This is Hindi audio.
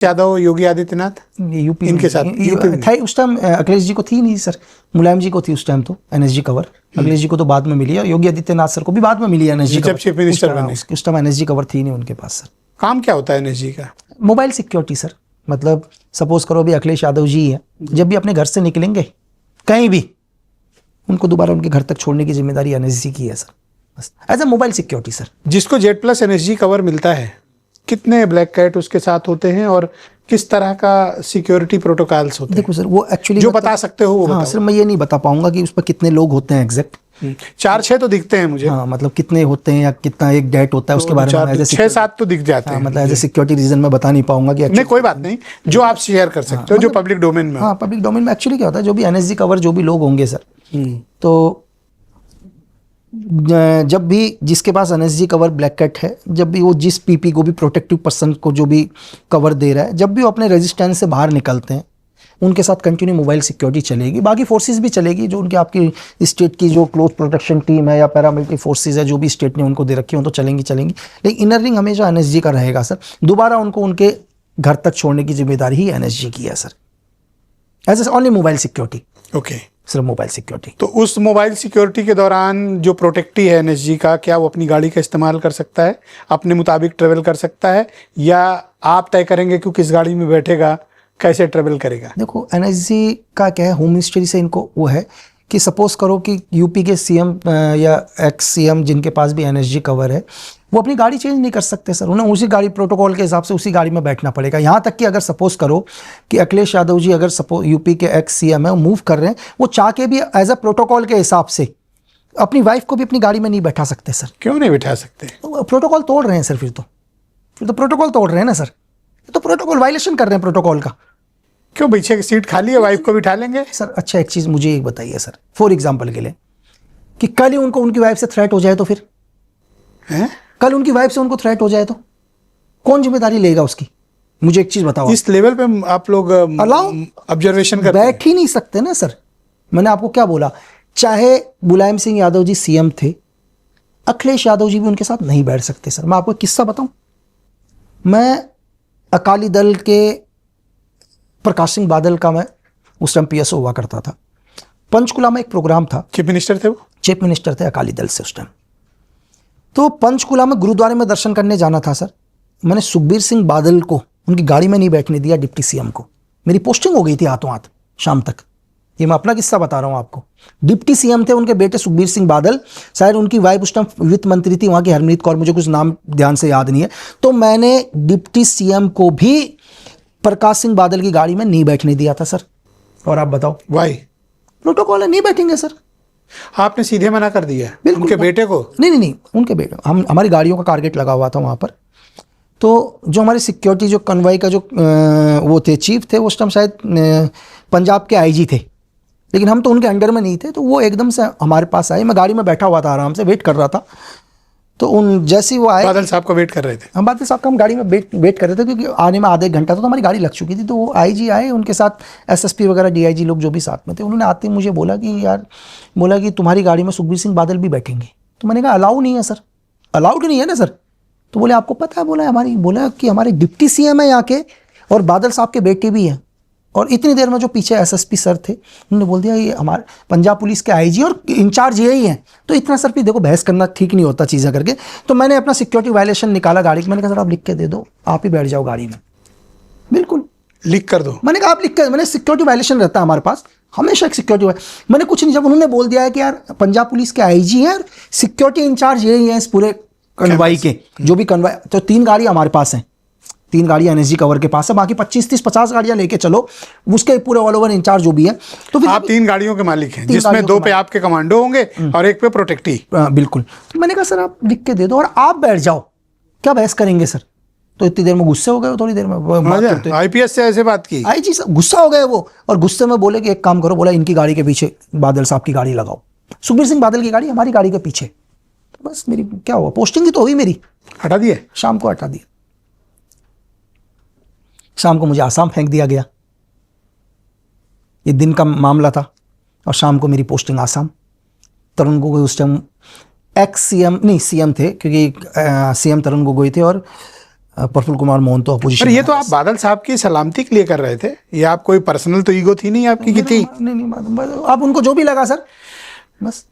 यादव, योगी आदित्यनाथ, यूपी इनके साथ था उस टाइम। अखिलेश जी को थी नहीं सर, मुलायम जी को थी उस टाइम तो एनएसजी कवर। अखिलेश जी को तो बाद में मिली है, योगी आदित्यनाथ सर को भी बाद में मिली है एनएसजी कवर। जब चीफ मिनिस्टर बने उस टाइम एनएसजी कवर थी नहीं उनके पास सर। काम क्या होता है एनएसजी का? Mobile security sir. मतलब सपोज करो अभी अखिलेश यादव जी है, जब भी अपने घर से निकलेंगे कहीं भी, उनको दोबारा उनके घर तक छोड़ने की जिम्मेदारी एनएसजी की है सर, बस as a mobile security sir. जिसको Z+ एनएसजी कवर मिलता है, कितने ब्लैक कैट उसके साथ होते हैं और किस तरह का सिक्योरिटी प्रोटोकॉल्स होते हैं? देखो सर, वो एक्चुअली जो बता सकते हो वो हाँ बताओ। सर, मैं ये नहीं बता पाऊंगा कि उस पर कितने लोग होते हैं एग्जैक्ट। 4-6 तो दिखते हैं मुझे। हाँ, मतलब कितने होते हैं या कितना एक डेट होता है उसके बारे में 6-7 तो दिख जाते हैं। मतलब एज ए सिक्योरिटी रीजन में बता नहीं पाऊंगा कि नहीं, कोई बात नहीं, जो आप शेयर कर सकते हो, जो पब्लिक डोमेन में। हाँ, पब्लिक डोमेन में एक्चुअली क्या होता है, जो भी एनएसजी कवर जो भी लोग होंगे सर, तो जब भी जिसके पास एनएसजी कवर ब्लैक कैट है, जब भी वो जिस पीपी को भी, प्रोटेक्टिव पर्सन को जो भी कवर दे रहा है, जब भी वो अपने रेजिस्टेंस से बाहर निकलते हैं, उनके साथ कंटिन्यू मोबाइल सिक्योरिटी चलेगी। बाकी फोर्सेस भी चलेगी, जो उनकी आपकी स्टेट की जो क्लोज प्रोटेक्शन टीम है या पैरामिलिट्री फोर्सेस है, जो भी स्टेट ने उनको दे रखी है, तो चलेंगी। लेकिन इनर रिंग हमेशा एनएसजी का रहेगा सर। दोबारा उनको उनके घर तक छोड़ने की जिम्मेदारी ही एनएसजी की है sir, as a only mobile security. Okay, सिर्फ मोबाइल सिक्योरिटी। तो उस मोबाइल सिक्योरिटी के दौरान जो प्रोटेक्टी है एनएसजी का, क्या वो अपनी गाड़ी का इस्तेमाल कर सकता है, अपने मुताबिक ट्रेवल कर सकता है, या आप तय करेंगे कि किस गाड़ी में बैठेगा, कैसे ट्रेवल करेगा? देखो, एनएसजी का क्या है, होम मिनिस्ट्री से इनको वो है कि सपोज करो कि यूपी के सीएम या एक्स सीएम जिनके पास भी एनएसजी कवर है, वो अपनी गाड़ी चेंज नहीं कर सकते सर। उन्हें उसी गाड़ी प्रोटोकॉल के हिसाब से उसी गाड़ी में बैठना पड़ेगा। यहाँ तक कि अगर सपोज करो कि अखिलेश यादव जी अगर सपोज यूपी के एक्स सीएम है, वो मूव कर रहे हैं, वो चाह के भी एज ए प्रोटोकॉल के हिसाब से अपनी वाइफ को भी अपनी गाड़ी में नहीं बैठा सकते सर। क्यों नहीं बैठा सकते? तो प्रोटोकॉल तोड़ रहे हैं सर, फिर तो प्रोटोकॉल तोड़ रहे हैं ना सर, तो प्रोटोकॉल वायलेशन कर रहे हैं प्रोटोकॉल का। क्यों, पीछे की सीट खाली है, वाइफ को बिठा लेंगे सर। अच्छा, एक चीज मुझे एक बताइए सर, फॉर एग्जांपल के लिए, कि कल ही उनको उनकी वाइफ से थ्रेट हो जाए तो फिर हैं? कल उनकी वाइफ से उनको थ्रेट हो जाए तो कौन जिम्मेदारी लेगा उसकी? मुझे एक चीज बताओ। इस लेवल पे आप लोग ऑब्जर्वेशन करते बैठ ही नहीं सकते ना सर। मैंने आपको क्या बोला, चाहे मुलायम सिंह यादव जी सीएम थे, अखिलेश यादव जी भी उनके साथ नहीं बैठ सकते सर। मैं आपको किस्सा बताऊं, मैं अकाली दल के प्रकाश सिंह बादल का मैं उस टाइम पीएसओ हुआ करता था। पंचकुला में एक प्रोग्राम था। चीफ मिनिस्टर थे वो? चीफ मिनिस्टर थे अकाली दल से उस टाइम। तो पंचकुला में गुरुद्वारे में दर्शन करने जाना था सर। मैंने सुखबीर सिंह बादल को उनकी गाड़ी में नहीं बैठने दिया, डिप्टी सीएम को। मेरी पोस्टिंग हो गई थी हाथों हाथ शाम तक। ये मैं अपना किस्सा बता रहा हूँ आपको। डिप्टी सीएम थे, उनके बेटे सुखबीर सिंह बादल, शायद उनकी वाइफ उस टाइम वित्त मंत्री थी वहाँ की, हरमीत कौर, मुझे कुछ नाम ध्यान से याद नहीं है। तो मैंने डिप्टी सीएम को भी प्रकाश सिंह बादल की गाड़ी में नहीं बैठने दिया था सर। और आप बताओ वाई? प्रोटोकॉल है, नहीं बैठेंगे सर। आपने सीधे मना कर दिया बिल्कुल। उनके बेटे को? नहीं, उनके बेटे। हमारी गाड़ियों का टारगेट लगा हुआ था वहाँ पर। तो जो हमारी सिक्योरिटी, जो कन्वॉय का जो वो थे, चीफ थे उस टाइम, शायद पंजाब के आईजी थे, लेकिन हम तो उनके अंडर में नहीं थे। तो वो एकदम से हमारे पास आए। मैं गाड़ी में बैठा हुआ था, आराम से वेट कर रहा था। तो उन जैसे ही वो आए, बादल साहब को वेट कर रहे थे? हम बादल साहब का हम गाड़ी में वेट कर रहे थे, क्योंकि आने में आधे घंटा तो हमारी गाड़ी लग चुकी थी। तो वो आईजी आए, उनके साथ एसएसपी वगैरह, डीआईजी लोग जो भी साथ में थे, उन्होंने आते ही मुझे बोला कि तुम्हारी गाड़ी में सुखबीर सिंह बादल भी बैठेंगे। तो मैंने कहा अलाउ नहीं है सर, अलाउड नहीं है ना सर। तो बोले आपको पता है? बोला कि हमारे डिप्टी सीएम है यहाँ के, और बादल साहब के बेटे भी हैं। और इतनी देर में जो पीछे एसएसपी सर थे, उन्होंने बोल दिया ये हमारे पंजाब पुलिस के आईजी और इंचार्ज यही हैं। तो इतना सर भी देखो, बहस करना ठीक नहीं होता चीज़ें करके। तो मैंने अपना सिक्योरिटी वायलेशन निकाला गाड़ी की। मैंने कहा सर आप लिख के दे दो, आप ही बैठ जाओ गाड़ी में। बिल्कुल लिख कर दो। मैंने कहा आप लिख कर, मैंने सिक्योरिटी वायलेशन रहता है हमारे पास हमेशा, एक सिक्योरिटी। मैंने कुछ नहीं, जब उन्होंने बोल दिया है कि यार पंजाब पुलिस के आईजी हैं, सिक्योरिटी इंचार्ज यही हैं इस पूरे कन्वाई के, जो भी कन्वाई। तो 3 गाड़ी हमारे पास हैं, 3 गाड़ियां एनएसजी कवर के पास है, बाकी 25, 30, 50 गाड़ियां लेके चलो, उसके पूरे ऑल ओवर इंचार्ज जो भी है। तो फिर आप 3 गाड़ियों के मालिक हैं, जिसमें 2 पे आपके कमांडो होंगे और 1 पे प्रोटेक्टी। बिल्कुल। तो मैंने कहा सर आप लिख के दे दो और आप बैठ जाओ, क्या बहस करेंगे सर? तो इतनी देर में गुस्से हो गए, थोड़ी देर में आईपीएस से ऐसे बात की, आईजी साहब गुस्सा हो गए वो, और गुस्से में बोले कि एक काम करो, बोला इनकी गाड़ी के पीछे बादल साहब की गाड़ी लगाओ, सुखबीर सिंह बादल की गाड़ी हमारी गाड़ी के पीछे। तो बस मेरी क्या हुआ, पोस्टिंग ही तो हुई मेरी। हटा दिए? शाम को हटा दिया। शाम को मुझे आसाम फेंक दिया गया। ये दिन का मामला था और शाम को मेरी पोस्टिंग आसाम। तरुण गोगोई उस टाइम एक्स सीएम नहीं सीएम थे, क्योंकि सीएम तरुण गोगोई थे, और प्रफुल्ल कुमार मोहन तो अपोजिशन पर ये तो आप बादल साहब की सलामती के लिए कर रहे थे, ये आप कोई पर्सनल तो ईगो थी नहीं आपकी की थी? नहीं, अब उनको जो भी लगा सर, बस